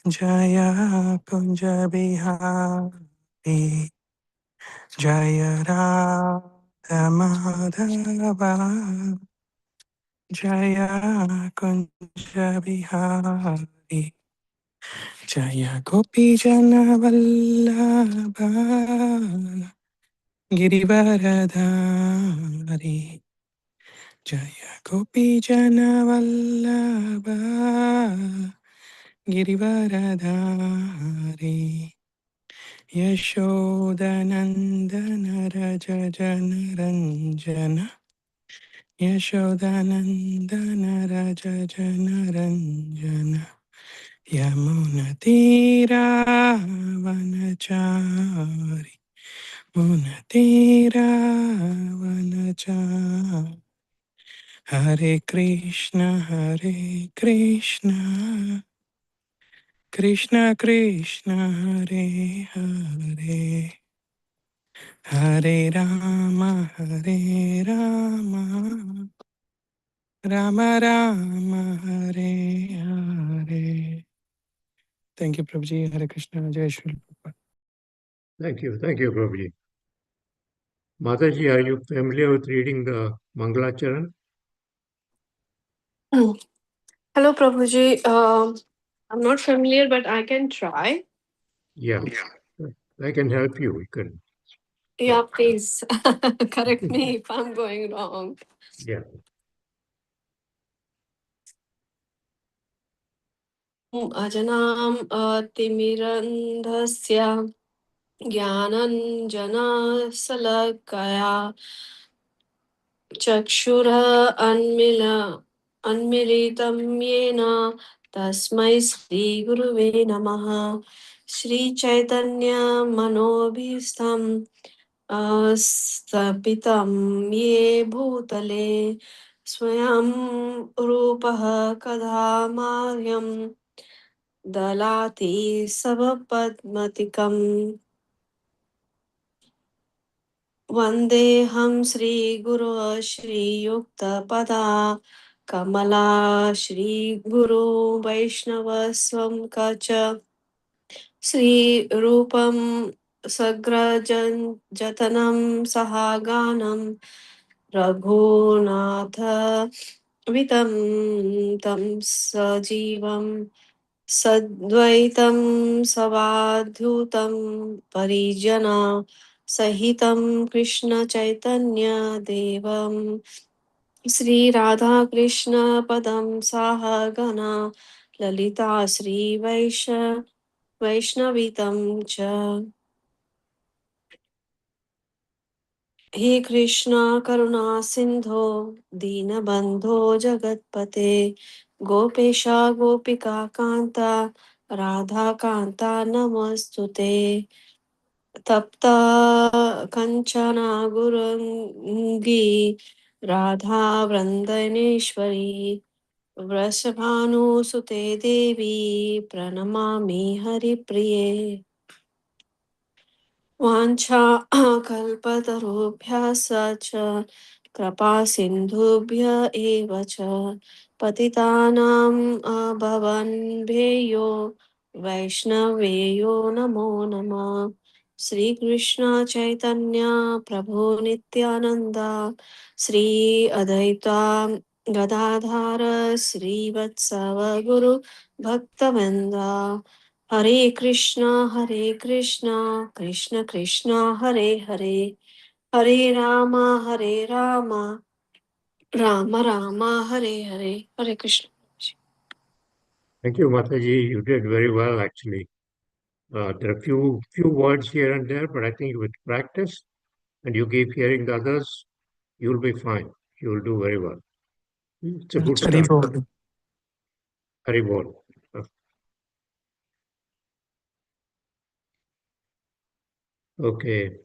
Jaya Kunja Bihari Jaya Radha Madhava Jaya Kunja Bihari Jaya Gopi Jana Vallabha Girivaradhari Jaya Gopi Jana Vallabha Girivaradhari Yashodanandana Raja Janaranjana Yashodanandana Raja Janaranjana Yamunatira Vanachari Munatira Vanachari Hare Krishna Krishna Krishna Hare Hare Hare Rama Rama Rama Hare Hare. Thank you, Prabhuji. Hare Krishna. Jai Shri Prabhupada. Thank you, Prabhuji. Mataji, are you familiar with reading the Mangalacharan? Hello, Prabhuji. I'm not familiar, but I can try. Yeah, I can help you. You can. Yeah, please correct me if I'm going wrong. Yeah. Ajanam timirandhasya jnananjana salakaya chakshura anmilitam yena tasmai Sri Guruve Namaha. Sri Chaitanya Manobhistam स्थापितं ये भूतले स्वयं रूपः कदा मार्यं दलाति सबपद्मतिकम् वन्देऽहं श्रीगुरो श्रीयुक्तपदा कमला श्रीगुरो वैष्णवस्वं च श्रीरूपं सग्रजतनं सहागानं रघुनाथ वितं तं सजीवं सद्वैतं सवाद्युतं परिजना सहितं कृष्णचैतन्यदेवं श्रीराधाकृष्णपदं साहगना ललिता वैष्णवितं च। हे कृष्णा करुणा सिंधो दीनबंधो जगतपते गोपेशा गोपिका कांता राधा कांता नमस्तुते तप्ता कंचना गुरुंगी राधा वृंदनेश्वरी वृषभानुसुते देवी प्रणमामि हरिप्रिये वाञ्छा कल्पतरुभ्यश्च कृपा सिन्धुभ्य एव च पतितानां भवन्भेयो वैष्णवेयो नमो नमः श्रीकृष्ण चैतन्य प्रभु नित्यानन्द श्री अद्वैता गदाधर श्रीवत्सव गुरु भक्तवृन्द हरे Krishna Krishna Krishna Hare Hare Hare Ram Ram Ram Hare Hare Hare Krishna. Thank you, Mataji. You did very well, actually. There are few words here and there, but I think with practice and you keep hearing the others, you'll be fine. You'll do very well. It's a good Hari start. Bol. Haribol. Okay.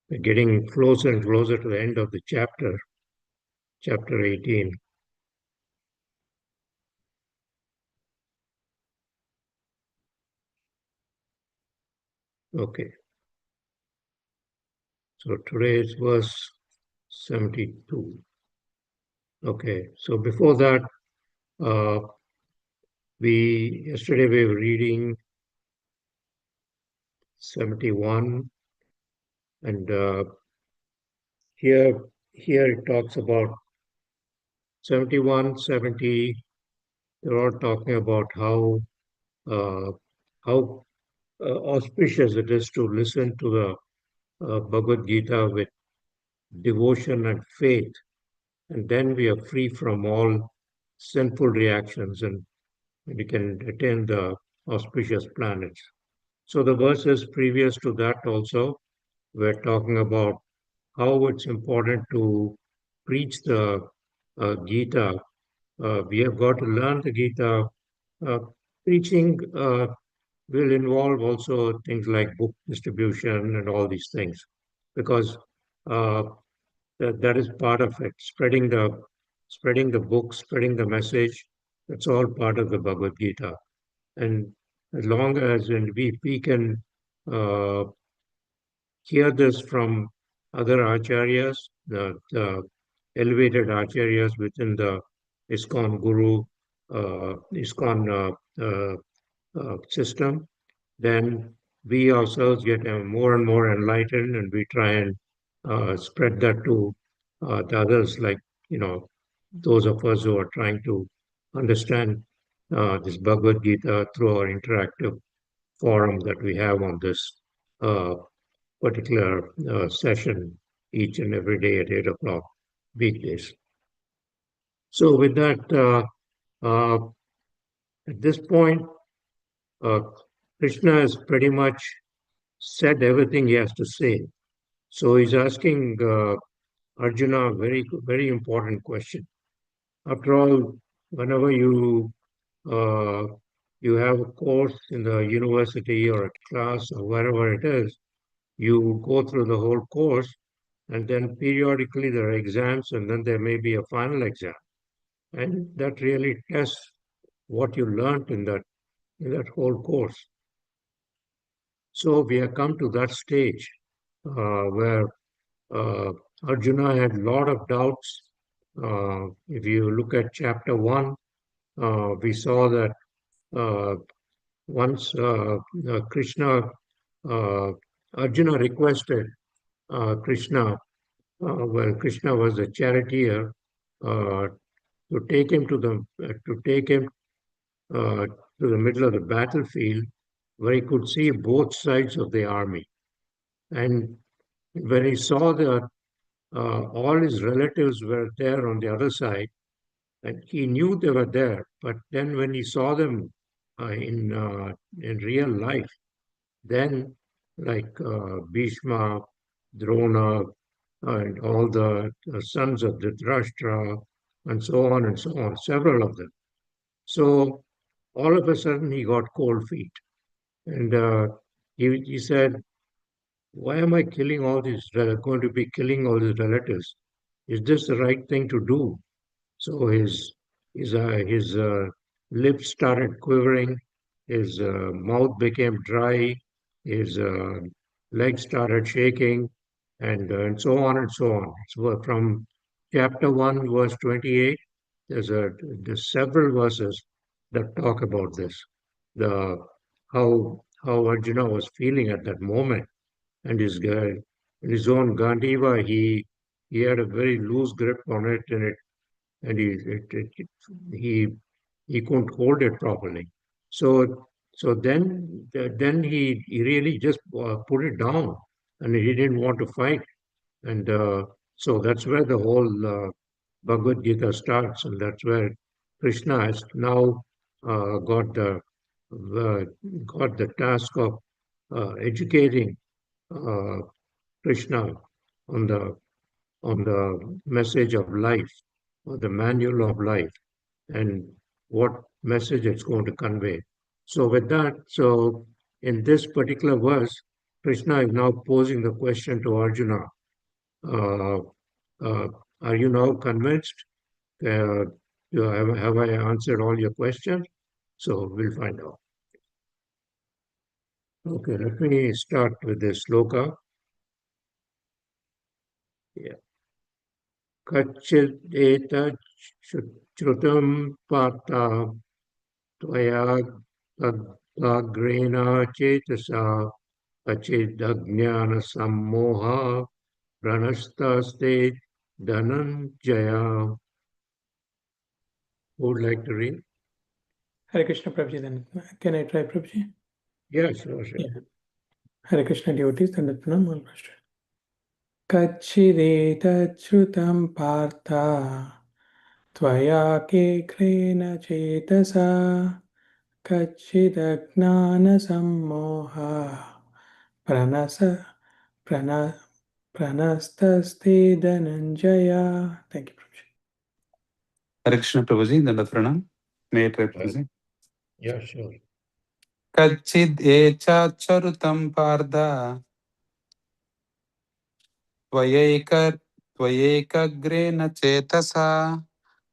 We're getting closer and closer to the end of the chapter, chapter 18. Okay. So today is verse 72. Okay. So before that, uh, Yesterday we were reading 71, and here it talks about 71, 70. They're all talking about uh, how auspicious it is to listen to the Bhagavad Gita with devotion and faith, and then we are free from all sinful reactions, and we can attain the auspicious planets. So the verses previous to that also were talking about how it's important to preach the Gita. We have got to learn the Gita. Uh, Preaching will involve also things like book distribution and all these things, because uh, that is part of it. Spreading the book, spreading the message. That's all part of the Bhagavad Gita. And as long as and we can uh, hear this from other acharyas, the elevated acharyas within the ISKCON Guru, ISKCON system, then we ourselves get more and more enlightened, and we try and spread that to the others, like, you know, those of us who are trying to understand this Bhagavad Gita through our interactive forum that we have on this uh, particular session each and every day at 8 o'clock weekdays. So, with that, uh, at this point, uh, Krishna has pretty much said everything he has to say. So, he's asking Arjuna a very important question. After all, whenever uh, you have a course in the university or a class or wherever it is, you go through the whole course, and then periodically there are exams, and then there may be a final exam, and that really tests what you learned in that whole course. So we have come to that stage where uh, Arjuna had a lot of doubts. If you look at chapter 1, we saw that uh, once Krishna, uh, Arjuna requested Krishna, well, Krishna was the charioteer, uh, to take him to take him uh, to the middle of the battlefield, where he could see both sides of the army. And when he saw that all his relatives were there on the other side, and he knew they were there, but then when he saw them in real life, then like Bhishma, Drona, and all the sons of Dhritarashtra, and so on and so on, several of them. So all of a sudden he got cold feet, and he said, "Why am I killing all these? Going to be killing all these relatives? Is this the right thing to do?" So his lips started quivering, his mouth became dry, his legs started shaking, and so on and so on. So from chapter 1, verse 28, there's several verses that talk about this, the how Arjuna was feeling at that moment, and in his own Gandiva, he had a very loose grip on it, and he he couldn't hold it properly. So then he really just put it down, and he didn't want to fight. And so that's where the whole Bhagavad Gita starts, and that's where Krishna has now uh, got the uh, got the task of educating uh, Krishna on the message of life, or the manual of life, and what message it's going to convey. So with that, so in this particular verse, Krishna is now posing the question to Arjuna. Uh, uh, are you now convinced? Uh, have I answered all your questions? So we'll find out. Okay, let me start with this sloka. Yeah. Kachit eta shrutam pata Tvaya agrena chetasa achidajnana sammoha pranastasте dhananjaya. Who would like to read? Hare Krishna Prabhuji, then can I try Prabhuji? Yeah, sure. Yeah. Hare Krishna devotees, Dandat Pranam, all Master. Kachidetachrutam partha tvaya kekrena chetasa kachidajnana sammoha pranasa prana pranastaste dhananjaya. Thank you, Prabhuji. Hare Krishna Prabhuji, Dandat Pranam. May I try Prabhuji? Yeah, sure. Kachid echa charutam pardha त्वयैकाग्रेण चेतसा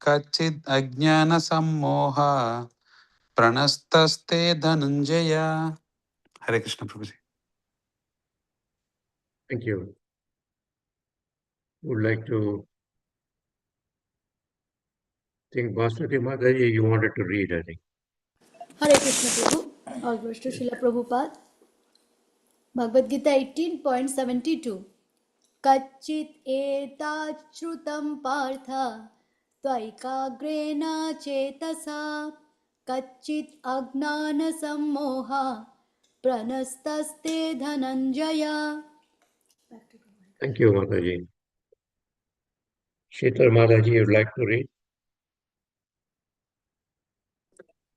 कच्चिद् अज्ञानसम्मोहा प्रणस्तस्ते Dhananjay. Hare Krishna Prabhuji. Thank you. Would like to think Basmati Mataji, you wanted to read, I think. Hare Krishna Prabhu, all glories to Srila Prabhupada. Bhagavad Gita 18.72. Kachit etachrutam partha tvaikagrena chetasa kachit agnana sammoha pranastaste dhananjaya. Thank you, Mataji. Sheetal Mataji, you'd like to read?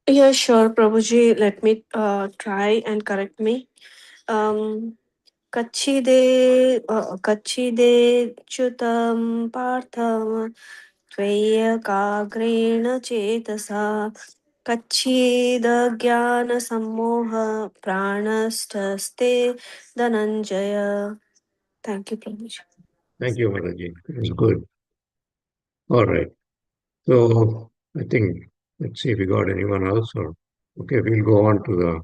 Yeah, sure, Prabhuji. Let me try and correct me. Kachide chutam partha त्वय्यकाग्रेण चेतसा कच्चिदज्ञानसम्मोह प्राणस्तस्ते Dhananjaya. Thank you, Prabhuji. Thank you, Mataji. It was good. All right. So I think, let's see if we got anyone else or, okay, we'll go on to the,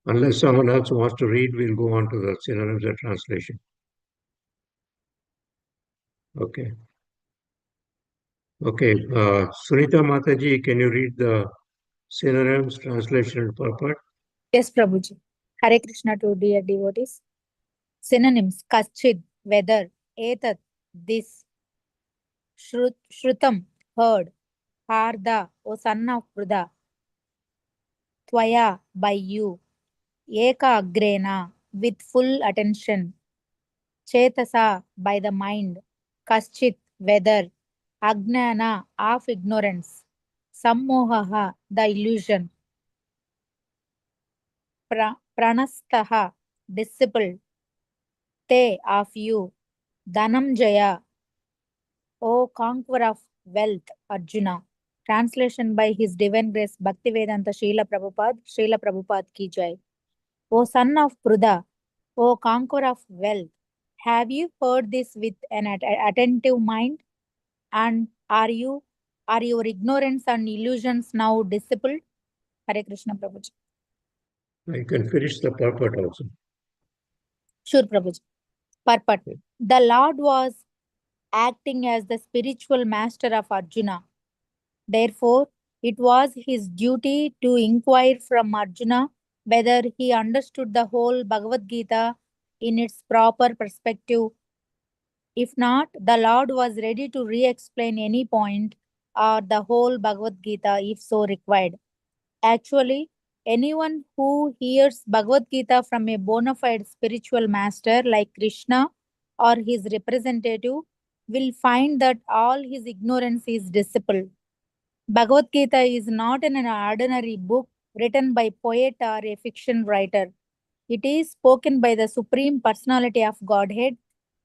unless someone else wants to read, we'll go on to the synonyms and translation. Okay. Okay. Sunita Mataji, can you read the synonyms, translation, and purport? Yes, Prabhuji. Hare Krishna to dear devotees. Synonyms: Kachid, whether; Etat, this; Shrutam, heard; Partha, O son of Pruda; Tvaya, by you; Eka Agrena, with full attention; Chetasa, by the mind; Kaschit, whether; Agnana, of ignorance; Sammohaha, the illusion; Pranastaha, disciple; Te, of you; Dhanamjaya, O conqueror of wealth, Arjuna. Translation by His Divine Grace Bhaktivedanta Srila Prabhupada ki jai. O son of Pruda, O conqueror of wealth, have you heard this with an attentive mind? And are your ignorance and illusions now dissipled? Hare Krishna Prabhuji. You can finish the purport also. Sure, Prabhuji. Purport. The Lord was acting as the spiritual master of Arjuna. Therefore, it was his duty to inquire from Arjuna whether he understood the whole Bhagavad Gita in its proper perspective. If not, the Lord was ready to re explain any point or the whole Bhagavad Gita if so required. Actually, anyone who hears Bhagavad Gita from a bona fide spiritual master like Krishna or his representative will find that all his ignorance is dissipled. Bhagavad Gita is not an ordinary book written by poet or a fiction writer. It is spoken by the Supreme Personality of Godhead.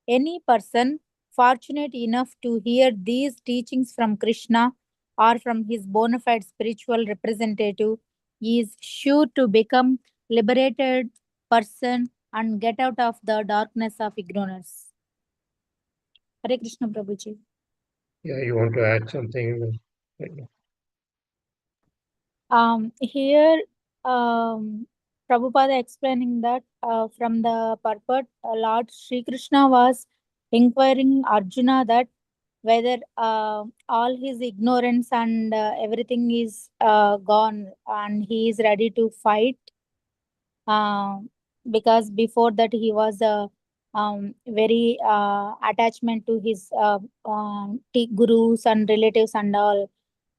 Any person fortunate enough to hear these teachings from Krishna or from his bona fide spiritual representative is sure to become liberated person and get out of the darkness of ignorance. Hare Krishna Prabhuji. Yeah, you want to add something? Here, Prabhupada explaining that from the purport, Lord Sri Krishna was inquiring Arjuna that whether all his ignorance and everything is gone and he is ready to fight, uh, because before that he was very attachment to his gurus and relatives and all,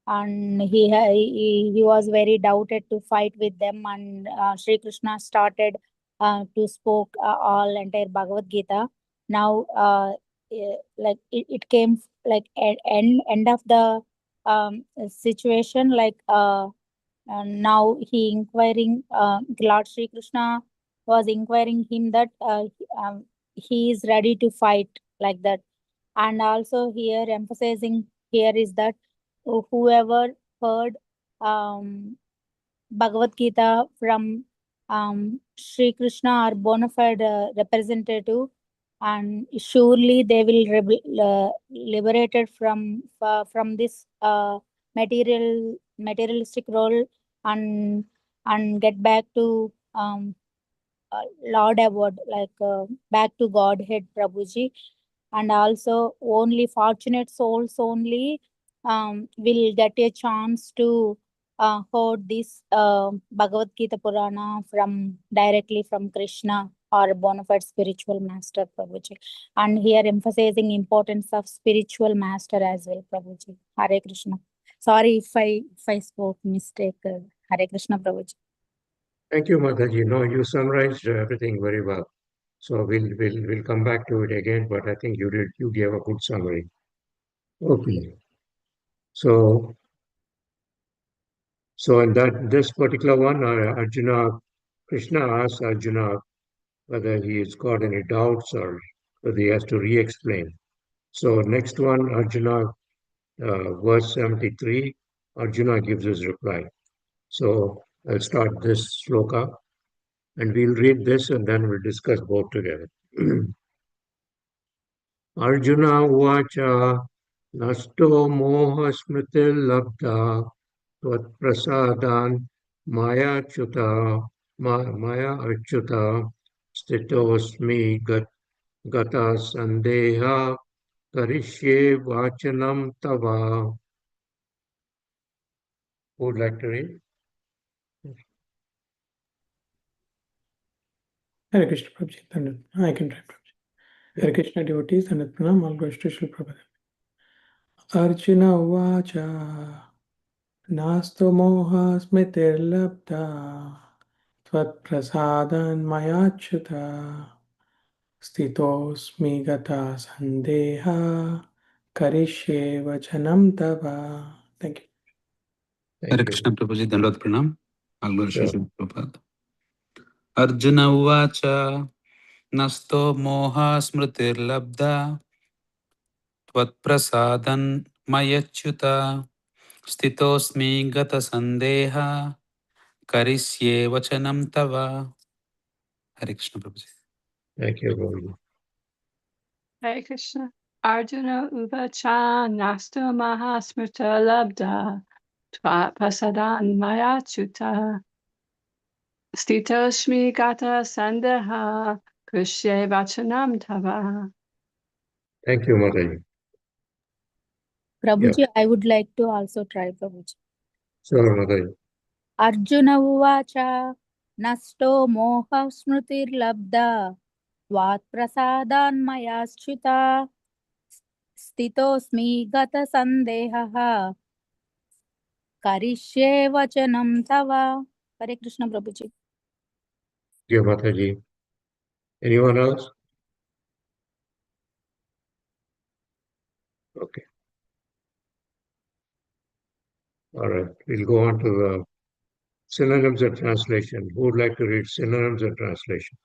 and he was very doubted to fight with them, and Sri Krishna started to spoke all entire Bhagavad Gita. Now like it came like end of the situation, like and now he inquiring, Lord Sri Krishna was inquiring him that he is ready to fight, like that. And also here emphasizing here is that whoever heard Bhagavad Gita from Sri Krishna are bona fide representative, and surely they will liberated from this materialistic role, and get back to Lord Award, like back to Godhead, Prabhuji. And also only fortunate souls only will get a chance to heard this Bhagavad Gita Purana from directly from Krishna or bona fide spiritual master, Prabhuji. And here emphasizing importance of spiritual master as well, Prabhuji. Hare Krishna. Sorry if I spoke mistake. Hare Krishna, Prabhuji. Thank you, Mataji. No, you summarized everything very well. So we'll come back to it again, but I think you gave a good summary. Okay. So in this particular one, Krishna asks Arjuna whether he has got any doubts or whether he has to re-explain. So next one, Arjuna, verse 73, Arjuna gives his reply. So I'll start this sloka and we'll read this and then we'll discuss both together. Arjuna uvacha nasto moha smritir labdha tvat prasadan maya chuta maya achyuta stitosmi gata sandeha karishye vachanam tava. Who would like to read? Hare Krishna Prabhuji. Dandavad. I can try Prabhuji. Hare Krishna devotees, Dandavad Pranam, all goes to Srila Prabhupada. Arjuna Uvacha Nastu Moha Smritirlabdha Tvat Prasadan Mayachyuta Stitosmi Gata Sandeha Karishye Vachanam Tava. Thank you. Thank Hare you. Krishna Prabhuji, Dandavad Pranam. All glories to Sure. Srila Prabhupada. Arjuna uvacha nasto moha smritirlabdha tvatprasadan mayachyuta stitosmi gata sandeha karisye vachanam tava. Hare Krishna Prabhuji. Thank you, Guru. Hare Krishna. Arjuna Uvacha Nastu Mahasmrita Labda Tva Prasadan Mayachuta Stitoshmi Gata Sandeha Krishye Vachanam Tava. Thank you, Mataji. Prabhuji, I would like to also try, Prabhuji. Sure, Mataji. Arjuna uvacha nasto moha smritirlabdha tvat prasadan mayaschita stitosmi gata sandehaha karishye vachanam tava. Hare Krishna, Prabhuji. Thank you, Mataji. Anyone else? Okay. All right. We'll go on to the synonyms and translation. Who would like to read synonyms and translation?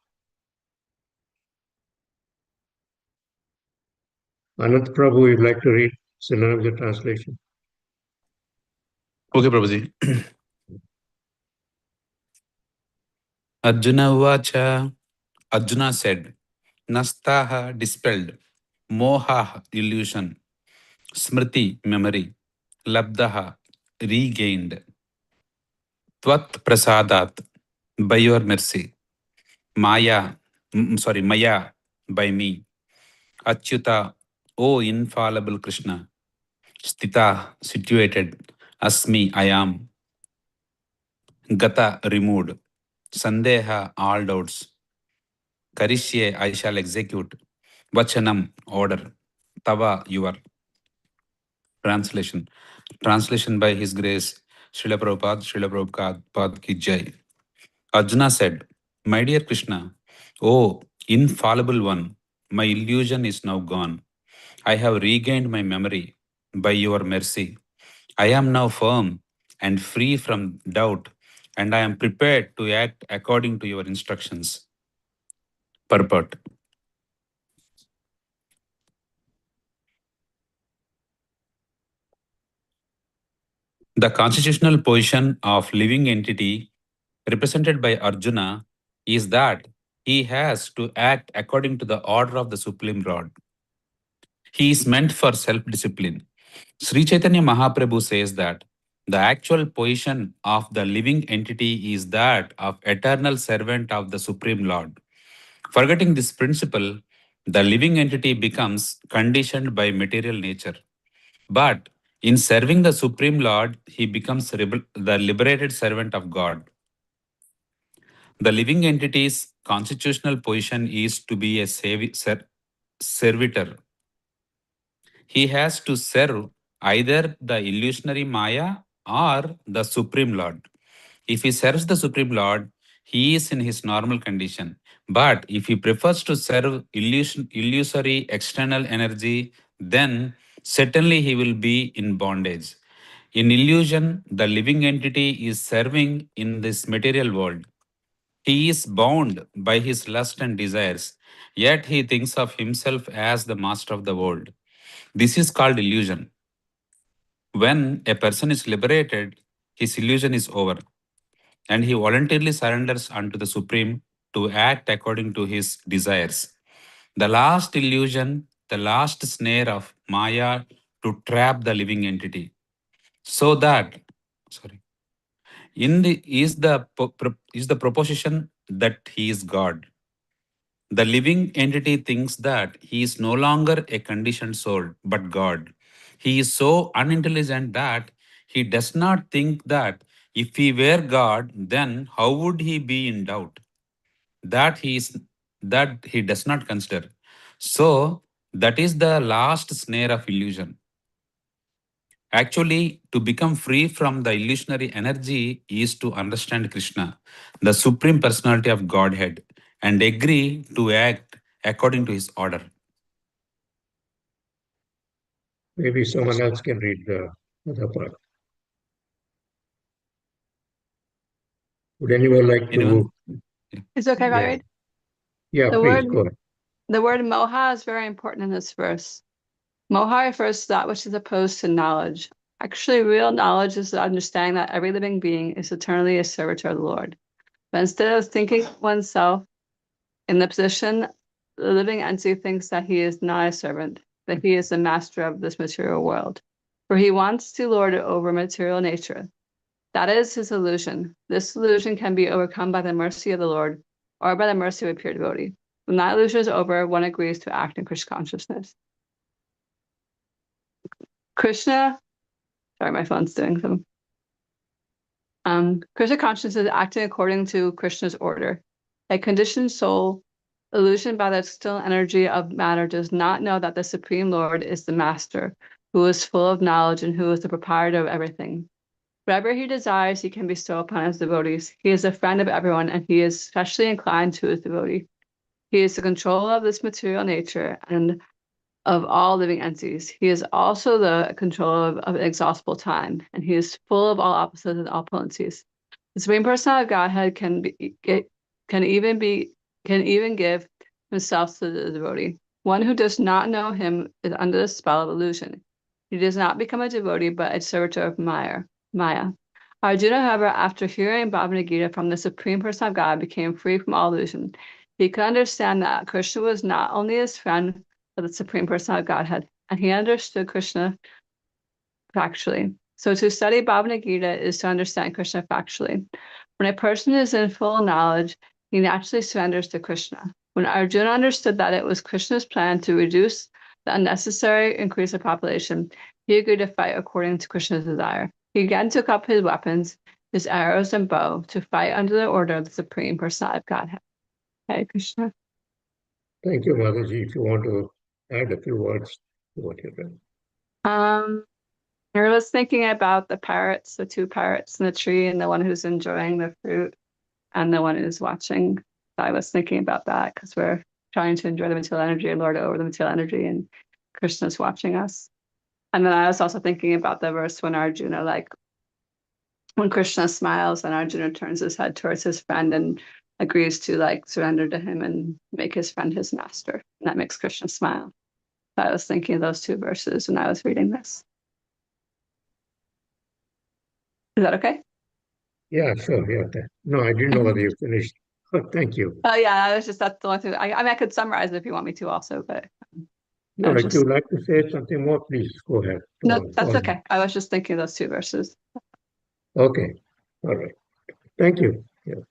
Anant Prabhu, you'd like to read synonyms and translation? Okay, Prabhuji. Arjuna uvacha. Arjuna said, Nastaha dispelled, Moha illusion, Smriti memory, Labdaha regained, Tvat prasadat by your mercy, Maya by me, Achyuta O infallible Krishna, Stita, situated, Asmi, I am, Gata, removed, Sandeha, all doubts, Karishye, I shall execute, Vachanam, order, Tava, your. Translation. Translation by His Grace, Srila Prabhupada ki Jai. Arjuna said, My dear Krishna, O infallible one, my illusion is now gone. I have regained my memory by your mercy. I am now firm and free from doubt, and I am prepared to act according to your instructions. Purport. The constitutional position of living entity represented by Arjuna is that he has to act according to the order of the Supreme Lord. He is meant for self-discipline. Sri Chaitanya Mahaprabhu says that the actual position of the living entity is that of eternal servant of the Supreme Lord. Forgetting this principle, the living entity becomes conditioned by material nature. But in serving the Supreme Lord, he becomes the liberated servant of God. The living entity's constitutional position is to be a servitor. He has to serve either the illusionary Maya or the Supreme Lord. If he serves the Supreme Lord, he is in his normal condition. But if he prefers to serve illusory external energy, then certainly he will be in bondage. In illusion, the living entity is serving in this material world. He is bound by his lust and desires, yet he thinks of himself as the master of the world. This is called illusion. When a person is liberated, his illusion is over, and he voluntarily surrenders unto the Supreme to act according to his desires. The last illusion, the last snare of Maya to trap the living entity, so that, is the proposition that he is God. The living entity thinks that he is no longer a conditioned soul, but God. He is so unintelligent that he does not think that if he were God, then how would he be in doubt? That he does not consider. So that is the last snare of illusion. Actually, to become free from the illusionary energy is to understand Krishna, the Supreme Personality of Godhead, and agree to act according to his order. Maybe someone else can read the other part. Would anyone like to? It's okay, Yeah, right? yeah, The please word go ahead. the word moha is very important in this verse. Moha refers to that which is opposed to knowledge. Actually, real knowledge is the understanding that every living being is eternally a servitor of the Lord. But instead of thinking oneself in the position, the living entity thinks that he is not a servant, that he is the master of this material world. For he wants to lord it over material nature. That is his illusion. This illusion can be overcome by the mercy of the Lord or by the mercy of a pure devotee. When that illusion is over, one agrees to act in Krishna consciousness. Krishna, sorry, my phone's doing some. Krishna consciousness is acting according to Krishna's order. A conditioned soul, illusioned by the external energy of matter, does not know that the Supreme Lord is the Master, who is full of knowledge and who is the proprietor of everything. Whatever he desires, he can bestow upon his devotees. He is a friend of everyone, and he is especially inclined to his devotee. He is the controller of this material nature and of all living entities. He is also the controller of inexhaustible time, and he is full of all opposites and all potencies. The Supreme Personality of Godhead can even give himself to the devotee. One who does not know him is under the spell of illusion. He does not become a devotee, but a servitor of Maya. Arjuna, however, after hearing Bhagavad Gita from the Supreme Person of God, became free from all illusion. He could understand that Krishna was not only his friend, but the Supreme Person of Godhead, and he understood Krishna factually. So to study Bhagavad Gita is to understand Krishna factually. When a person is in full knowledge, he naturally surrenders to Krishna. When Arjuna understood that it was Krishna's plan to reduce the unnecessary increase of population, he agreed to fight according to Krishna's desire. He again took up his weapons, his arrows and bow, to fight under the order of the Supreme Personality of Godhead. Hare Krishna. Thank you, Mataji. If you want to add a few words to what you read. I was thinking about the parrots, the two parrots in the tree, and the one who's enjoying the fruit, and the one who's watching. I was thinking about that because we're trying to enjoy the material energy and lord over the material energy, and Krishna's watching us. And then I was also thinking about the verse when Arjuna, like when Krishna smiles and Arjuna turns his head towards his friend and agrees to like surrender to him and make his friend his master. And that makes Krishna smile. So I was thinking of those two verses when I was reading this. Is that okay? Yeah, sure. Yeah. No, I didn't know whether you finished. Thank you. Oh yeah, that's the only thing. I mean, I could summarize it if you want me to also, but No, if just, you'd like to say something more, please go ahead. no, that's okay. I was just thinking of those two verses. Okay. All right. Thank you. Yeah.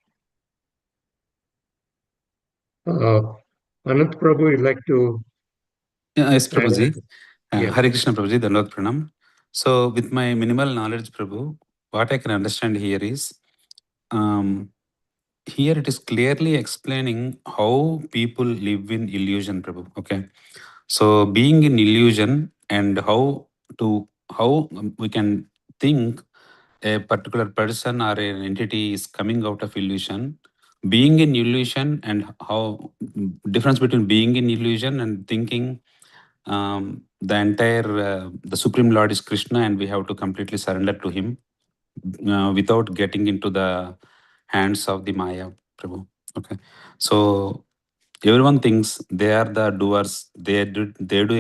Anant Prabhu, you'd like to Yes, add Prabhuji. anything? Yeah. Hare Krishna, Prabhuji, Dandavad Pranam. So, with my minimal knowledge, Prabhu, what I can understand here is, here it is clearly explaining how people live in illusion, Prabhu. Okay. So, being in illusion and how we can think a particular person or an entity is coming out of illusion, being in illusion, and how difference between being in illusion and thinking the entire the Supreme Lord is Krishna and we have to completely surrender to him without getting into the hands of the Maya, Prabhu. Okay. So everyone thinks they are the doers, they do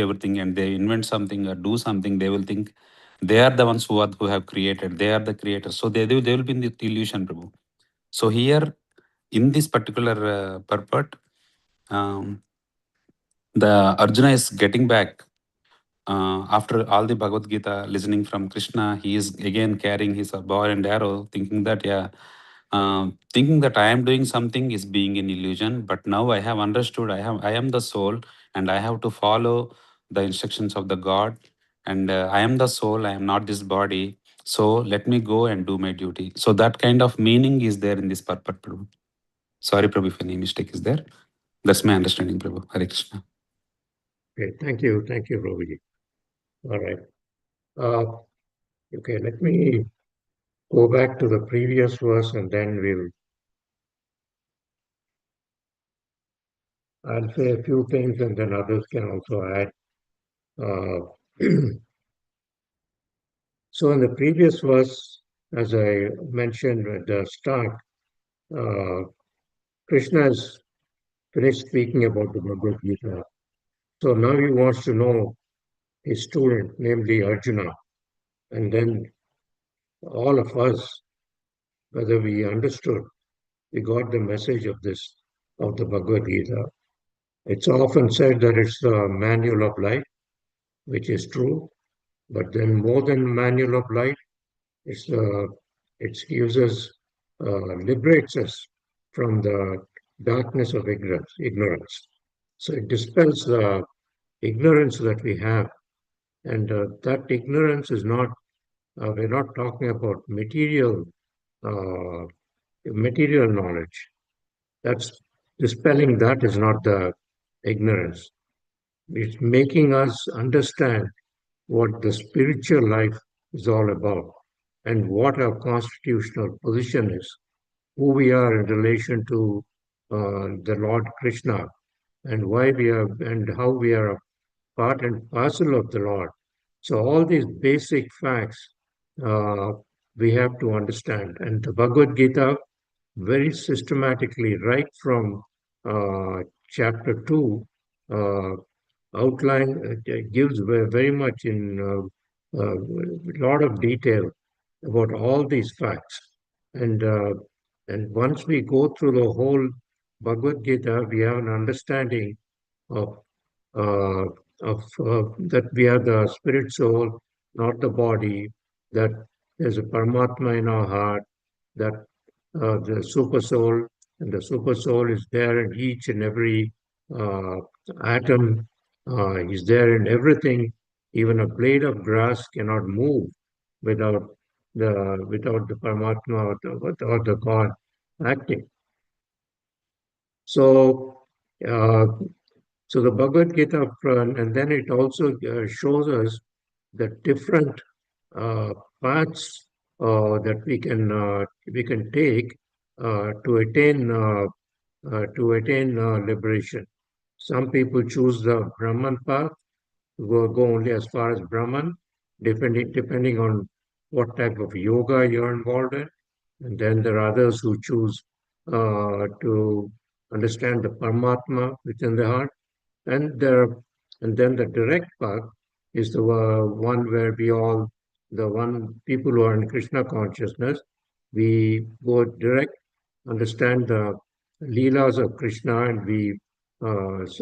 everything, and they invent something or do something, they will think they are the ones who have created, they are the creators. So they will be in the illusion, Prabhu. So here in this particular purport, the Arjuna is getting back after all the Bhagavad Gita, listening from Krishna. He is again carrying his bow and arrow, thinking that thinking that I am doing something is being in illusion. But now I have understood. I am the soul, and I have to follow the instructions of the God. And I am the soul. I am not this body. So let me go and do my duty. So that kind of meaning is there in this purport, Prabhu. Sorry, Prabhu, if any mistake is there. That's my understanding, Prabhu. Hare Krishna. Okay. Thank you. Thank you, Prabhuji. All right. Okay. Let me go back to the previous verse and then I'll say a few things and then others can also add. So in the previous verse, as I mentioned at the start, Krishna has finished speaking about the Bhagavad Gita. So now he wants to know his student, namely Arjuna, and then all of us, whether we understood, we got the message of the Bhagavad Gita. It's often said that it's the manual of life, which is true, but then more than manual of life, it gives us, liberates us from the darkness of ignorance. So it dispels the ignorance that we have, and that ignorance is not. We're not talking about uh, material knowledge. That's dispelling that is not the ignorance. It's making us understand what the spiritual life is all about and what our constitutional position is, who we are in relation to the Lord Krishna, and why we are and how we are a part and parcel of the Lord. So all these basic facts uh, we have to understand. And the Bhagavad Gita very systematically, right from chapter 2, uh, gives very much in a lot of detail about all these facts. And, uh, and once we go through the whole Bhagavad Gita, we have an understanding of, uh, that we are the spirit soul, not the body, that there's a Paramatma in our heart, that the super soul, and the super soul is there in each and every uh, atom He's there in everything. Even a blade of grass cannot move without the Paramatma or the God acting. So, so the Bhagavad Gita, and then it also shows us the different uh, paths that we can take to attain liberation. Some people choose the Brahman path, go only as far as Brahman, depending on what type of yoga you're involved in. And then there are others who choose to understand the Paramatma within the heart. And and then the direct path is the one where the one people who are in Krishna consciousness, we go direct, understand the leelas of Krishna, and we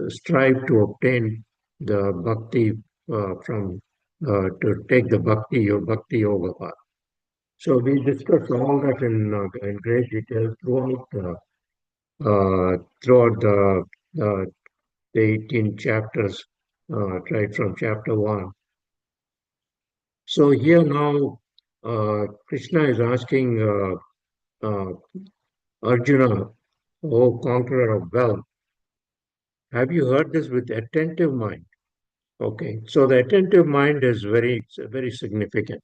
strive to obtain the bhakti to take the bhakti yoga path. So we discussed all that in great detail throughout the 18 chapters, right from chapter 1. So here now, Krishna is asking Arjuna, O conqueror of wealth, have you heard this with attentive mind? Okay, so the attentive mind is very significant.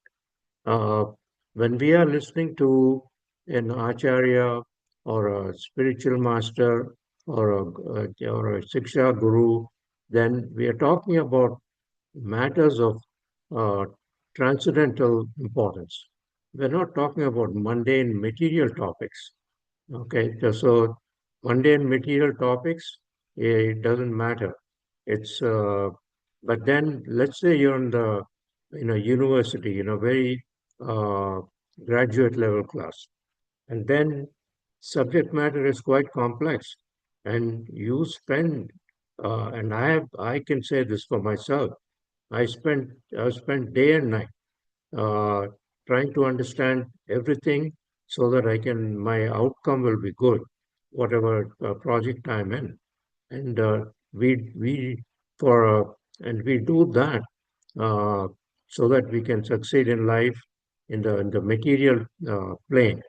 Uh, when we are listening to an acharya or a spiritual master or a Siksha guru, then we are talking about matters of uh, transcendental importance. We're not talking about mundane material topics. Okay, so mundane material topics, it doesn't matter. It's but then let's say you're in a university, in a very uh, graduate level class, and then subject matter is quite complex, and you spend and I can say this for myself. I spent day and night uh, trying to understand everything so that my outcome will be good, whatever project I'm in. And we for and we do that uh, so that we can succeed in life in the material plane.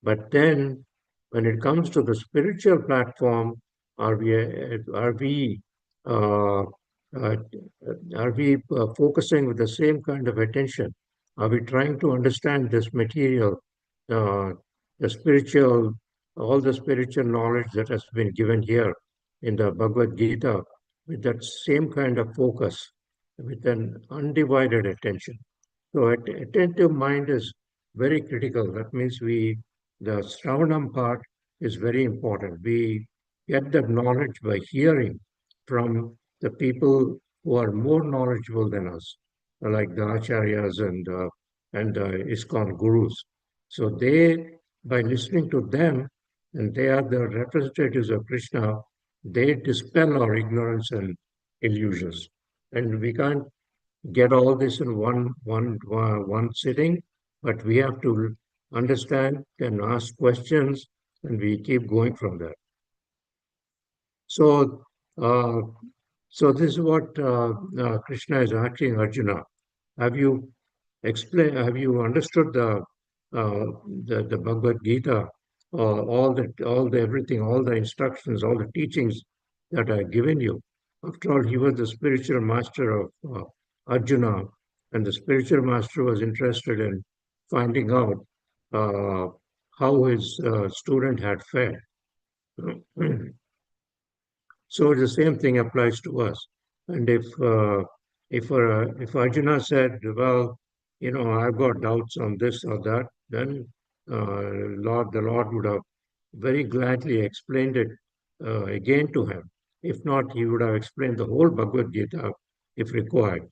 But then, when it comes to the spiritual platform, are we are we uh, uh, focusing with the same kind of attention? Are we trying to understand this material, uh, the spiritual, all the spiritual knowledge that has been given here in the Bhagavad Gita, with that same kind of focus, with an undivided attention? So attentive mind is very critical. That means the Shravanam part is very important. We get that knowledge by hearing from the people who are more knowledgeable than us, like the Acharyas and the ISKCON gurus. So by listening to them, and they are the representatives of Krishna, they dispel our ignorance and illusions. And we can't get all this in one sitting, but we have to understand and ask questions, and we keep going from there. So, uh, so this is what Krishna is asking Arjuna. Have you Have you understood the Bhagavad Gita, all the everything, all the instructions, all the teachings that I have given you? After all, he was the spiritual master of Arjuna, and the spiritual master was interested in finding out uh, how his student had fared. So the same thing applies to us. And if Arjuna said, "Well, you know, I've got doubts on this or that," then the Lord would have very gladly explained it again to him. If not, he would have explained the whole Bhagavad Gita if required.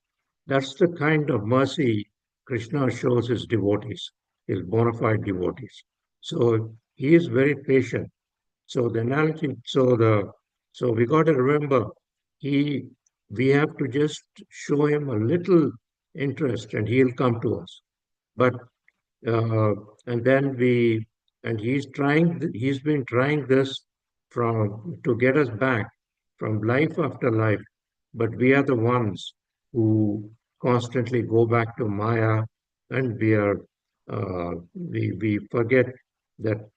That's the kind of mercy Krishna shows his devotees, his bona fide devotees. So he is very patient. So the analogy, so we got to remember, he, we have to just show him a little interest, and he'll come to us. But uh, and then we, and he's been trying this to get us back from life after life but we are the ones who constantly go back to Maya, and we forget that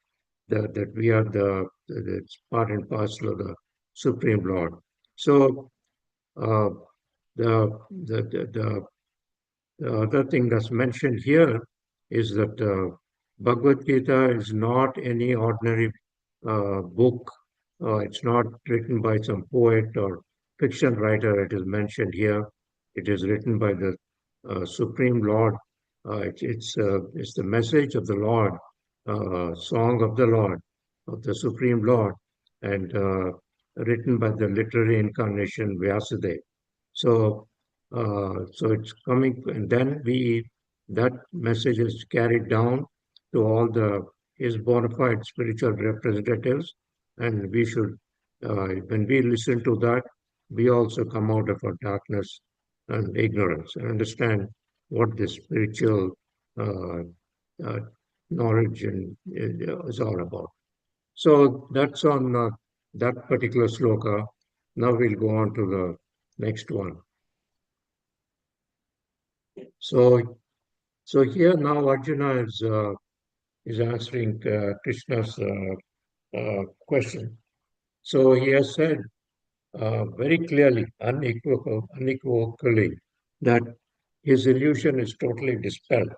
that we are it's part and parcel of the Supreme Lord. So uh, the other thing that's mentioned here is that Bhagavad Gita is not any ordinary book. It's not written by some poet or fiction writer. It is mentioned here. It is written by the Supreme Lord. It's the message of the Lord, song of the Lord, of the Supreme Lord, and written by the literary incarnation Vyasadeva. So it's coming, and then that message is carried down to all the his bona fide spiritual representatives, and we should, when we listen to that, we also come out of our darkness and ignorance and understand what this spiritual uh, uh, knowledge is all about. So that's on that particular sloka. Now we'll go on to the next one. So, so here now Arjuna is answering Krishna's question. So he has said very clearly, unequivocally, that his illusion is totally dispelled.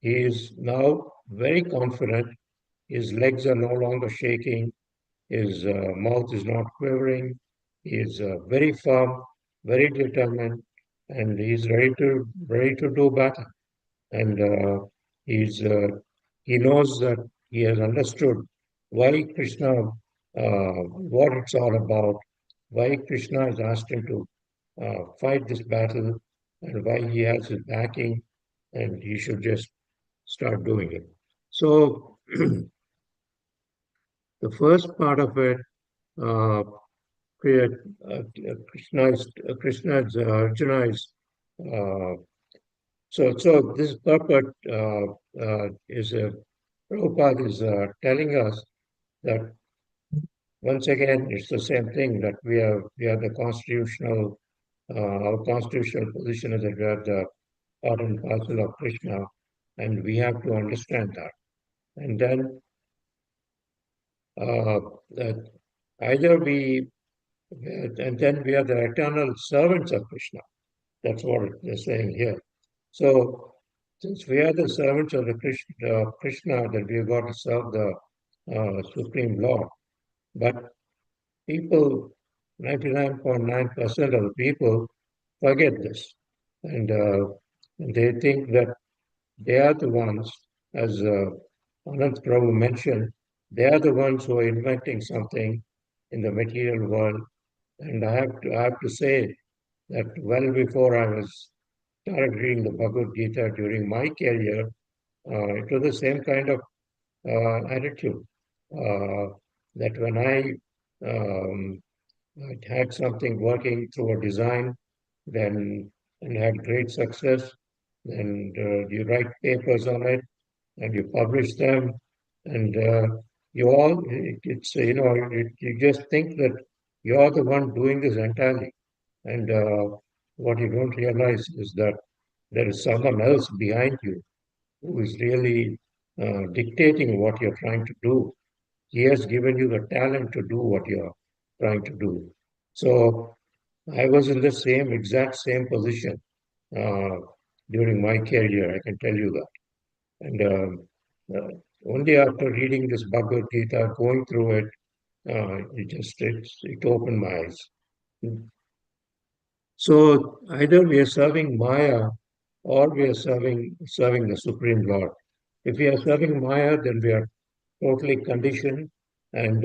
He is now very confident. His legs are no longer shaking. His mouth is not quivering. He is very firm, very determined, and he is ready to do battle. And he's he knows that he has understood why Krishna, what it's all about, why Krishna has asked him to fight this battle, and why he has his backing, and he should just start doing it. So the first part of it, uh, Krishna is so this purport is Prabhupada is telling us that once again it's the same thing, that we are the constitutional our constitutional position is that we are the part and parcel of Krishna, and we have to understand that. And then that either we and then we are the eternal servants of Krishna. That's what they're saying here. So, since we are the servants of the Krishna, that we have got to serve the Supreme Lord. But people, 99.9% of the people forget this. And they think that they are the ones, as Anant Prabhu mentioned, they are the ones who are inventing something in the material world. And I have to say that well before I started reading the Bhagavad Gita during my career, it was the same kind of attitude that when I had something working through a design, then and had great success, then you write papers on it and you publish them, and it's you just think that you're the one doing this entirely, and what you don't realize is that there is someone else behind you who is really dictating what you're trying to do. He has given you the talent to do what you're trying to do. So I was in the exact same position uh, during my career, I can tell you that. And only after reading this Bhagavad Gita, going through it, it opened my eyes. So either we are serving Maya or we are serving the Supreme Lord. If we are serving Maya, then we are totally conditioned, and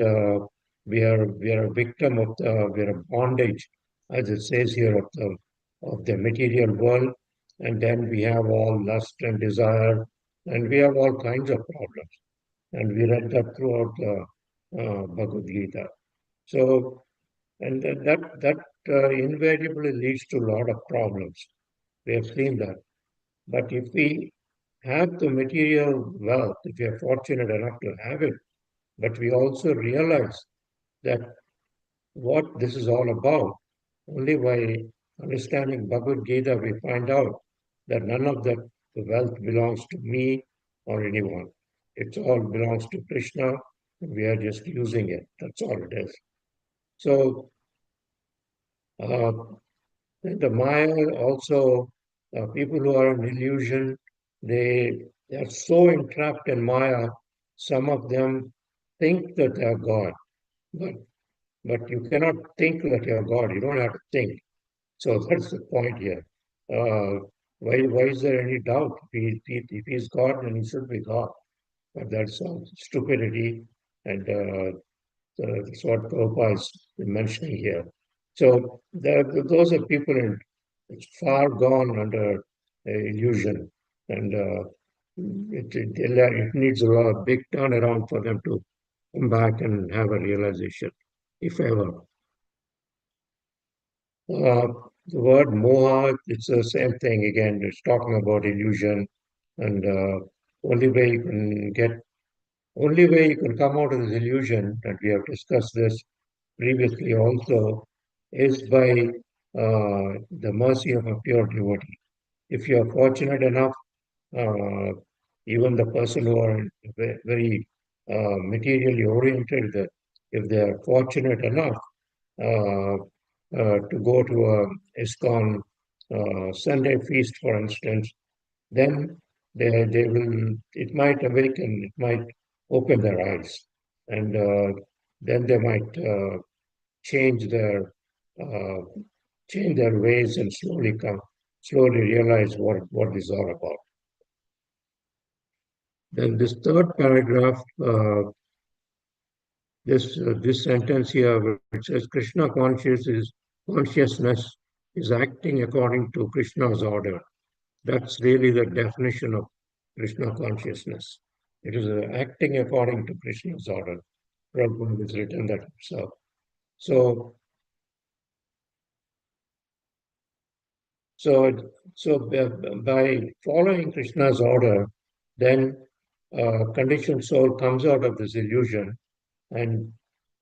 we are a victim of we are a bondage, as it says here, of the material world, and then we have all lust and desire, and we have all kinds of problems, and we read that throughout the Bhagavad Gita. So, and that invariably leads to a lot of problems. We have seen that. But if we have the material wealth, if we are fortunate enough to have it, but we also realize that what this is all about only by understanding Bhagavad Gita we find out that none of the wealth belongs to me or anyone. It all belongs to Krishna. We are just using it. That's all it is. So uh, the Maya also, people who are in illusion, they are so entrapped in Maya. Some of them think that they are God, but you cannot think that you are God. You don't have to think. So that's the point here. Why is there any doubt? If he's God, then he should be God. But that's all stupidity, and that's what Prabhupada is mentioning here. So those are people far gone under illusion, and it needs a big turnaround for them to come back and have a realization, if ever. The word moha, it's the same thing again. It's talking about illusion, and only way you can come out of this illusion, and we have discussed this previously also, is by the mercy of a pure devotee. If you are fortunate enough, even the person who are very materially oriented, if they are fortunate enough uh, to go to a ISKCON Sunday feast, for instance, then they will, it might awaken, it might open their eyes, and then they might change their uh, change their ways and slowly realize what this is all about. Then this third paragraph, this sentence here, which says Krishna consciousness is acting according to Krishna's order. That's really the definition of Krishna consciousness. It is acting according to Krishna's order. Prabhupada has written that himself. So, by following Krishna's order, then conditioned soul comes out of this illusion, and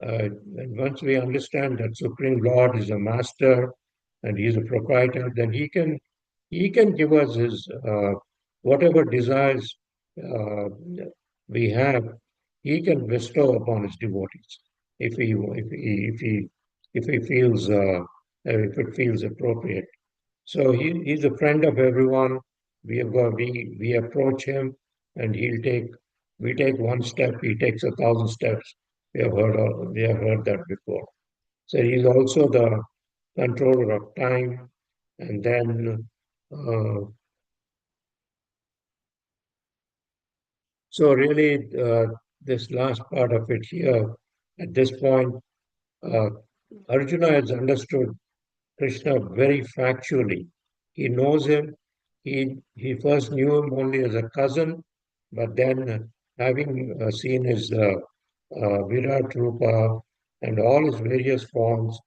once we understand that Supreme Lord is a master and he is a proprietor, then he can give us his whatever desires we have. He can bestow upon his devotees if he feels if it feels appropriate. So he's a friend of everyone. We approach him, and we take one step, he takes 1,000 steps. We have heard that before. So he's also the controller of time, and then so really this last part of it here, at this point, uh, Arjuna has understood Krishna very factually. He knows him. He first knew him only as a cousin, but then having seen his Virat Rupa and all his various forms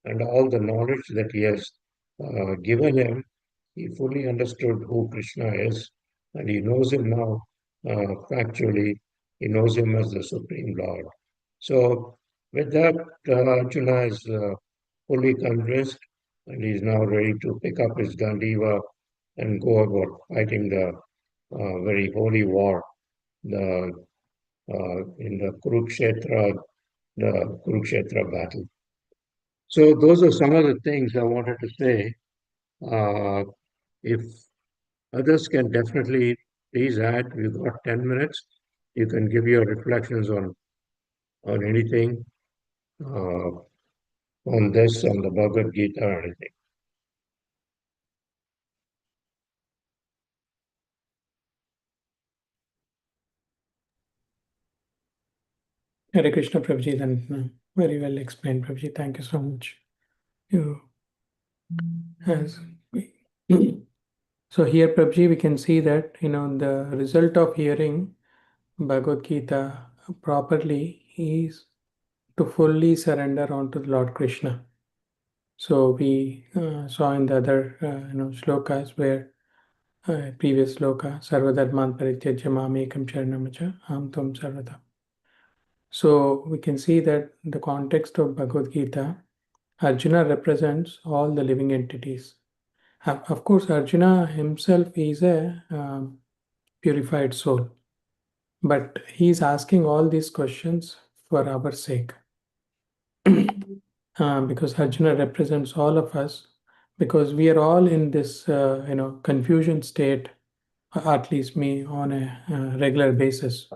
and all the knowledge that he has given him, he fully understood who Krishna is, and he knows him now factually. He knows him as the Supreme Lord. So, with that, Arjuna is fully convinced, and he's now ready to pick up his Gandiva and go about fighting the very holy war, the in the Kurukshetra battle. So those are some of the things I wanted to say. If others can definitely please add, we've got 10 minutes. You can give your reflections on anything, on this, on the Bhagavad Gita, or anything. Hare Krishna, Prabhuji, and very well explained, Prabhuji. Thank you so much. You as so here, Prabhuji, we can see that the result of hearing Bhagavad Gita properly is to fully surrender onto the Lord Krishna. So we saw in the other shlokas where previous shloka sarvadharman parityajya mamekam sharanamacha aham tvam sarvada. So we can see that the context of Bhagavad Gita Arjuna represents all the living entities. Of course, Arjuna himself is a purified soul, but he is asking all these questions for our sake. Because Arjuna represents all of us, because we are all in this confusion state, at least me, on a regular basis.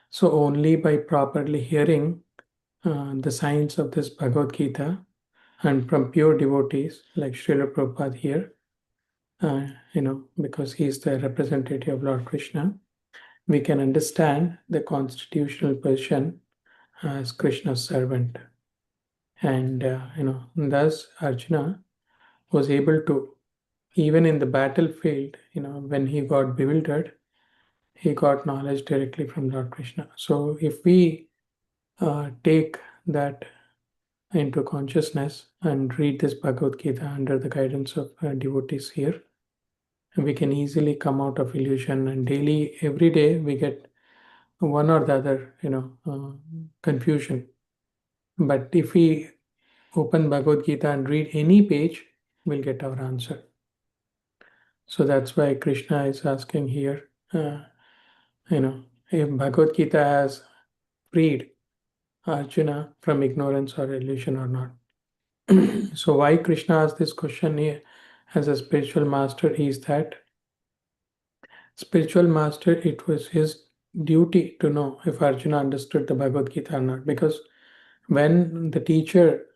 So only by properly hearing the signs of this Bhagavad Gita and from pure devotees like Srila Prabhupada here, because he is the representative of Lord Krishna, we can understand the constitutional position as Krishna's servant. And, thus Arjuna was able to, even in the battlefield, when he got bewildered, he got knowledge directly from Lord Krishna. So if we take that into consciousness and read this Bhagavad Gita under the guidance of devotees here, we can easily come out of illusion, and daily, every day, we get one or the other, confusion. But if we open Bhagavad Gita and read any page, we'll get our answer. So that's why Krishna is asking here, if Bhagavad Gita has freed Arjuna from ignorance or illusion or not. So why Krishna asked this question here as a spiritual master is that spiritual master, it was his duty to know if Arjuna understood the Bhagavad Gita or not. Because when the teacher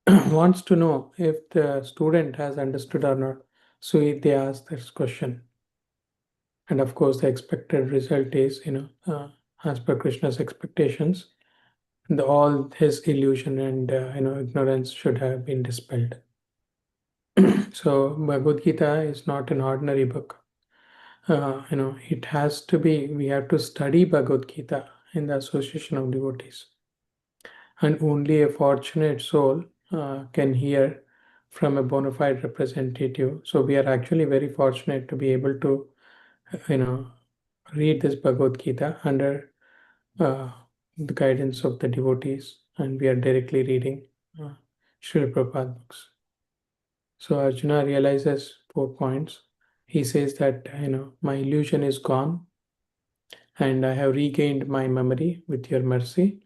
wants to know if the student has understood or not, so they ask this question. And of course, the expected result is, as per Krishna's expectations, all his illusion and ignorance should have been dispelled. So Bhagavad Gita is not an ordinary book. It has to be, we have to study Bhagavad Gita in the association of devotees. And only a fortunate soul can hear from a bona fide representative. So we are actually very fortunate to be able to, read this Bhagavad Gita under the guidance of the devotees, and we are directly reading Srila Prabhupada books. So Arjuna realizes 4 points. He says that, my illusion is gone, and I have regained my memory with your mercy,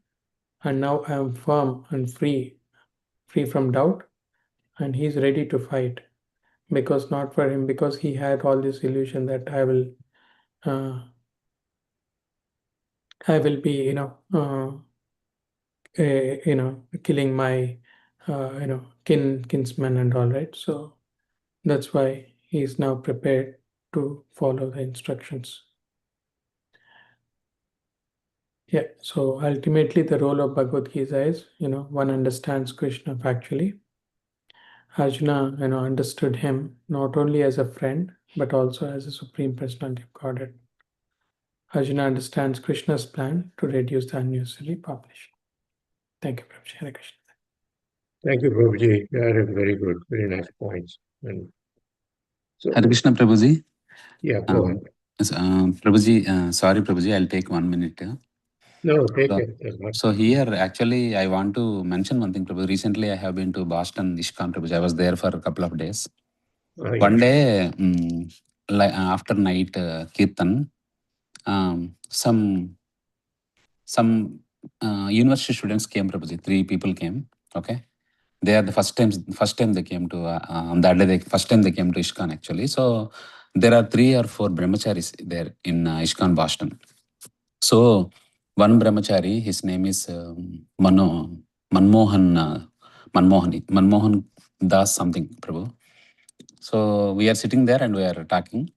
and now I am firm and free from doubt, and he is ready to fight. Because not for him, because he had all this illusion that I will be, killing my, kinsman and all, right? So that's why he is now prepared to follow the instructions. Yeah, so ultimately the role of Bhagavad Gita is, one understands Krishna factually. Arjuna, understood him not only as a friend, but also as a supreme personality of Godhead. Arjuna understands Krishna's plan to reduce the unnecessary population. Thank you, Prabhuji. Hare Krishna. Thank you, Prabhuji. That is very good, very nice points. And so, Hare Krishna, Prabhuji. yeah, go ahead. Prabhuji, sorry, Prabhuji, I'll take 1 minute. No, take it. So here, actually, I want to mention one thing, Prabhu. Recently, I have been to Boston, ISKCON, Prabhuji. I was there for a couple of days. One day, after night kirtan, some university students came, Prabhuji. 3 people came. Okay, they are the first time they came to on that day. First time they came to ISKCON, actually. So there are 3 or 4 brahmacharis there in ISKCON Boston. So one brahmachari, his name is Manmohan Das something, Prabhu. So we are sitting there and we are talking.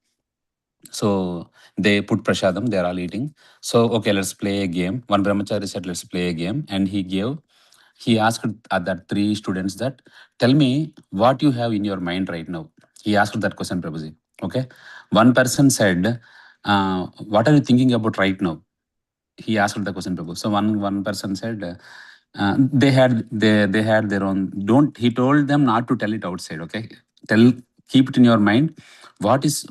So they put prasadam, they are all eating. So okay, let's play a game. One brahmachari said, let's play a game. And he asked that 3 students that, tell me what you have in your mind right now. He asked that question, Prabhuji. Okay. One person said, what are you thinking about right now? He asked the question, Prabhu. So one person said, they had their own. He told them not to tell it outside. Okay, keep it in your mind. What is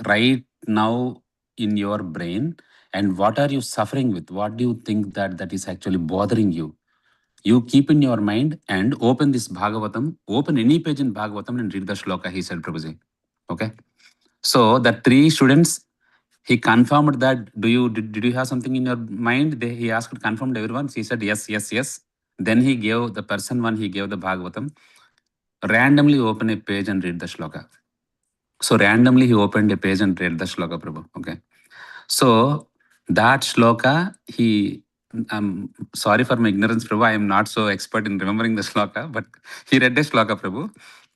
right now in your brain, and what are you suffering with? What do you think that is actually bothering you? You keep in your mind and open this Bhagavatam, open any page in Bhagavatam and read the shloka, he said, Prabhuji. Okay. So the 3 students, he confirmed that, did you have something in your mind? He asked, confirmed everyone. He said, yes, yes, yes. Then he gave the person one, he gave the Bhagavatam. Randomly open a page and read the shloka. So randomly he opened a page and read the shloka, Prabhu. Okay. So that shloka, I'm sorry for my ignorance, Prabhu. I am not so expert in remembering the shloka, but he read the shloka, Prabhu.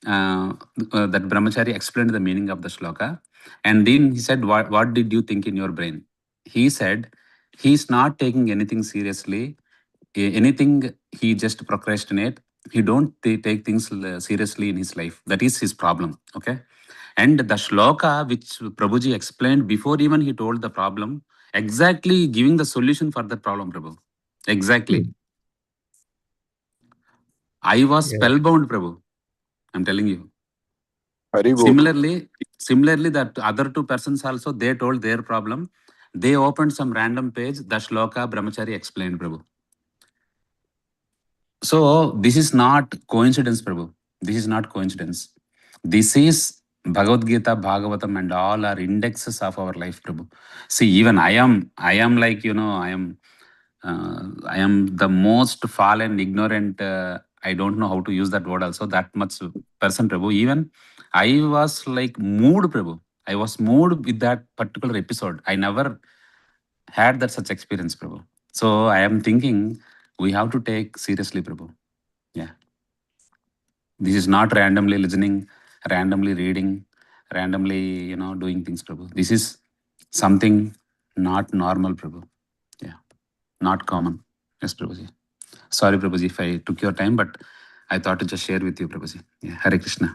That brahmachari explained the meaning of the shloka. And then he said, what did you think in your brain? He said, he's not taking anything seriously. Anything he just procrastinate. He don't take things seriously in his life. That is his problem. Okay. And the shloka which Prabhuji explained before even he told the problem, exactly giving the solution for that problem, Prabhu. Exactly. I was Yeah. spellbound, Prabhu. I'm telling you. Very good. Similarly, that other 2 persons also, they told their problem. They opened some random page, the shloka Brahmachari explained, Prabhu. So this is not coincidence, Prabhu. This is not coincidence. This is Bhagavad Gita, Bhagavatam, and all are indexes of our life, Prabhu. See, even I am like, I am the most fallen, ignorant. I don't know how to use that word also. That much person, Prabhu. Even I was like moved, Prabhu. I was moved with that particular episode. I never had that such experience, Prabhu. So I am thinking we have to take seriously, Prabhu. Yeah. This is not randomly listening, randomly reading, randomly, doing things, Prabhu. This is something not normal, Prabhu. Yeah. Not common. Yes, Prabhuji. Sorry, Prabhuji, if I took your time, but I thought to just share with you, Prabhuji. Yeah. Hare Krishna.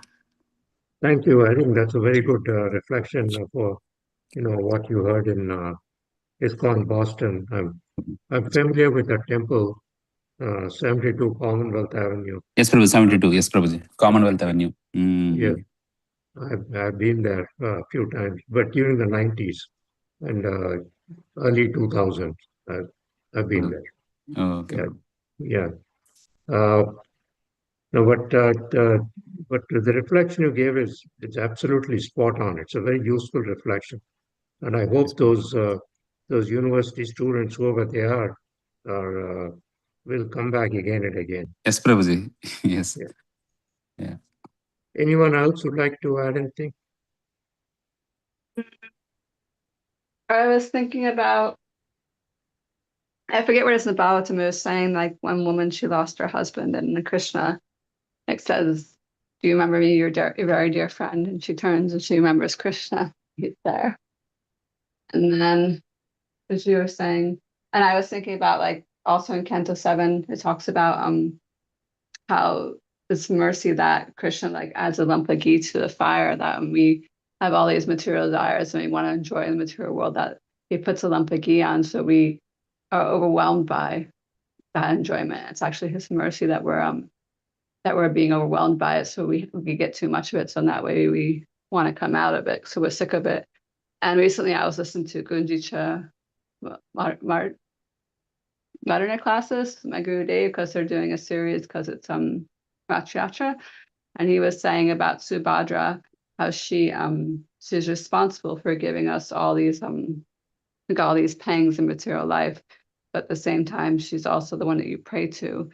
Thank you. I think that's a very good reflection for what you heard in ISKCON Boston. I'm familiar with that temple, 72 Commonwealth Avenue. Yes, Prabhuji, 72. Yes, Prabhuji. Commonwealth Avenue. Yeah, I've been there a few times, but during the 90s and early 2000s, I've been there. Oh, okay. Yeah. No, but the reflection you gave is absolutely spot on. It's a very useful reflection, and I hope those university students, whoever they are will come back again and again. Yes, Prabhuji. Yes. Yeah. Yeah. Anyone else would like to add anything? I was thinking about, I forget what it's in the Bhagavatam, it was saying like one woman, she lost her husband, and Krishna like says, do you remember me, your very dear friend? And she turns and she remembers Krishna. He's there. And then as you were saying, and I was thinking about like also in Canto 7, it talks about how this mercy that Krishna like adds a lump of ghee to the fire, that when we have all these material desires and we want to enjoy the material world, that he puts a lump of ghee on, so we are overwhelmed by that enjoyment. It's actually his mercy that we're being overwhelmed by it, so we get too much of it, so in that way we want to come out of it, so we're sick of it. And recently I was listening to Gunjicha Madhurna classes, my Guru Dev, because they're doing a series because it's Rath Yatra, and he was saying about Subhadra, how she's responsible for giving us all these pangs in material life, but at the same time she's also the one that you pray to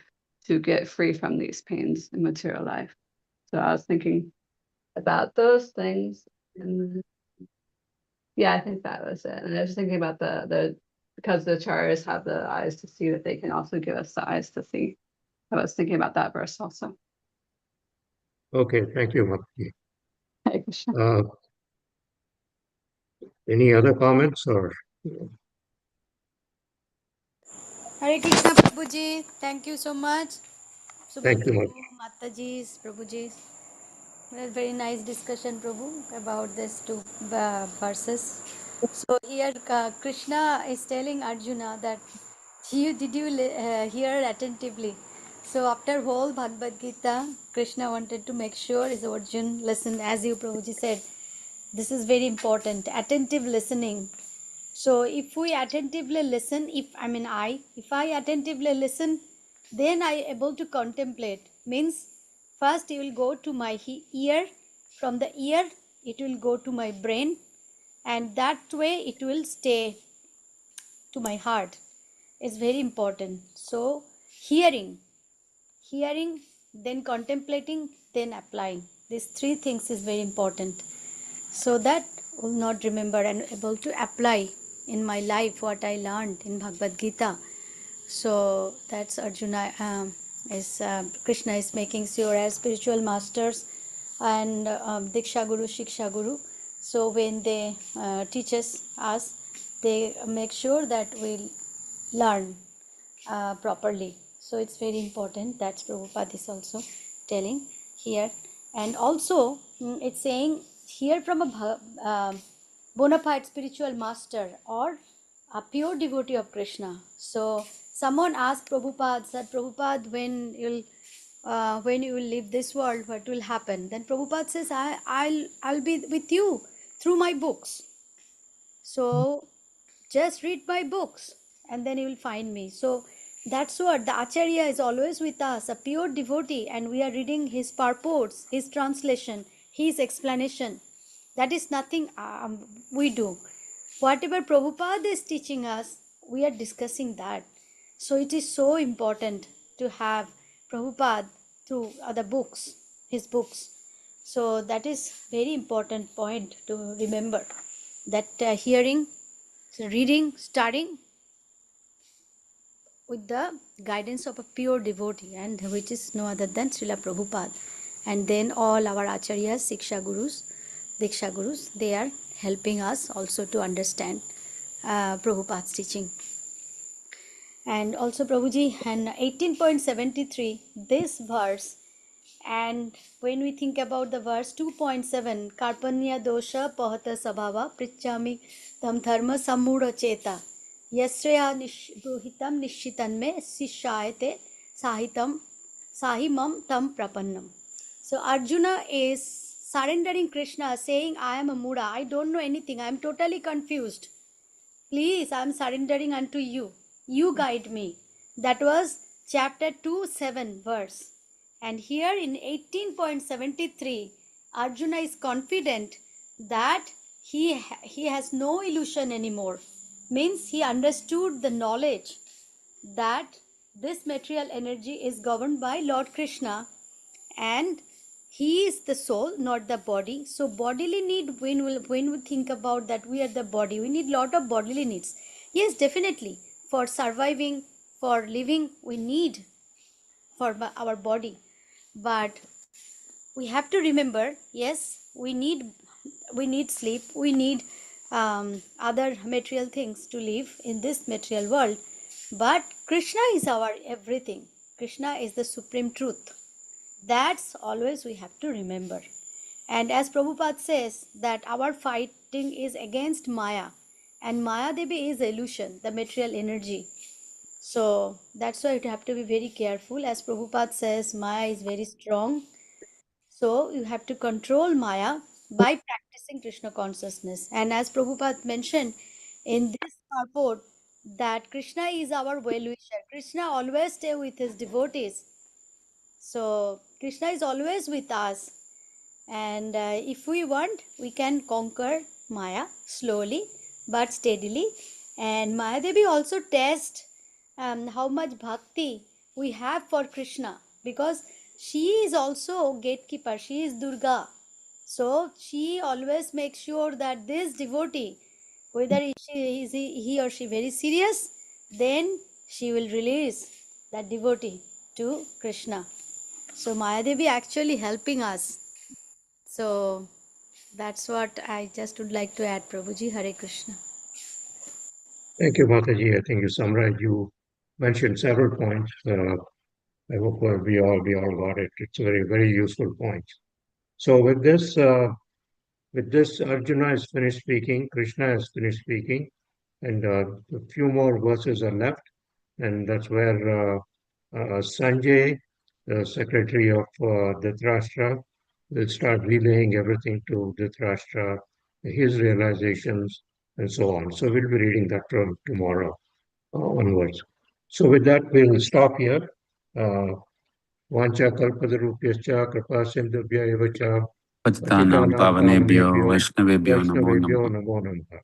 get free from these pains in material life. So I was thinking about those things, and yeah, I think that was it. And I was thinking about the because the acharyas have the eyes to see, that they can also give us the eyes to see. I was thinking about that verse also. Okay, thank you, Mataji. Hare Krishna. Any other comments or? Hare Krishna Prabhuji, thank you so much. Thank you, Subhadra Mataji's, Prabhuji's. A very nice discussion, Prabhu, about these 2 verses. So here Krishna is telling Arjuna that did you hear attentively? So after whole Bhagavad Gita, Krishna wanted to make sure his Arjun listen, as you Prabhuji said. This is very important, attentive listening. So if we attentively listen, if I attentively listen, then I able to contemplate. Means first it will go to my ear, from the ear it will go to my brain, and that way it will stay to my heart. Is very important. So hearing, then contemplating, then applying. These three things is very important, so that will not remember and able to apply in my life what I learned in Bhagavad Gita. So that's Arjuna is Krishna is making sure as spiritual masters and Diksha Guru, Shiksha Guru. So when they teaches us, they make sure that we learn properly. So it's very important. That's Prabhupada is also telling here. And also it's saying here from a bona fide spiritual master or a pure devotee of Krishna. So someone asked Prabhupada, said, Prabhupada, when you will leave this world, what will happen? Then Prabhupada says, I'll be with you through my books. So just read my books and then you will find me. So that's what the Acharya is always with us, a pure devotee, and we are reading his purports, his translation, his explanation. That is nothing we do. Whatever Prabhupada is teaching us, we are discussing that. So it is so important to have Prabhupada through other books, his books. So that is very important point to remember, that hearing, so reading, studying with the guidance of a pure devotee, and which is no other than Srila Prabhupada. And then all our acharyas, Siksha Gurus, Diksha Gurus, they are helping us also to understand Prabhupada's teaching. And also Prabhuji, and 18.73, this verse, and when we think about the verse 2.7, Karpanya dosha pahata sabhava prichami tam dharma samura cheta yasraya bruhitam nishitan me sishayate sahitam sahimam tam prapannam. So Arjuna is surrendering Krishna, saying, I am a Mura, I don't know anything, I am totally confused. Please, I am surrendering unto you. You guide me. That was chapter 2:7 verse. And here in 18.73, Arjuna is confident that he has no illusion anymore. Means he understood the knowledge that this material energy is governed by Lord Krishna, and he is the soul, not the body. So bodily need, when we think about that we are the body, we need lot of bodily needs. Yes, definitely, for surviving, for living, we need for our body. But we have to remember, yes, we need sleep, we need other material things to live in this material world. But Krishna is our everything. Krishna is the supreme truth. That's always we have to remember. And as Prabhupada says, that our fighting is against Maya, and Maya Devi is illusion, the material energy. So that's why you have to be very careful. As Prabhupada says, Maya is very strong. So you have to control Maya by practicing Krishna consciousness. And as Prabhupada mentioned in this purport, that Krishna is our well-wisher. Krishna always stay with his devotees. So Krishna is always with us, and if we want, we can conquer Maya slowly but steadily. And Maya Devi also tests how much bhakti we have for Krishna, because she is also gatekeeper. She is Durga, so she always makes sure that this devotee, whether he or she very serious, then she will release that devotee to Krishna. So Maya Devi actually helping us. So that's what I just would like to add, Prabhuji. Hare Krishna. Thank you, Mataji. I think you summarized, you mentioned several points. I hope we all got it. It's a very, very useful point. So with this, Arjuna has finished speaking, Krishna has finished speaking, and a few more verses are left, and that's where Sanjay, the secretary of Dhritarashtra, will start relaying everything to Dhritarashtra, his realizations, and so on. So we'll be reading that from tomorrow onwards. So with that, we'll stop here. Vancha kalpatarupyascha kripa sindhubhya eva cha Patitanam pavanebhyo Vaishnavebhyo namo namo. namo namaha.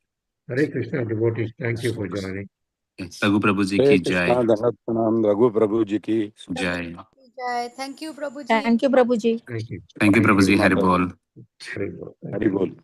Hare Krishna devotees, thank you for joining. Raghu Prabhuji Hare ki jai. Krishna, Dandat Pranam, Raghu Prabhuji ki. Jai. Jai. Thank you, Prabhuji. Thank you, Prabhuji. Thank you. Thank you, Thank Prabhuji. you. Hari Bol. Very good. Thank Hari you. Bol.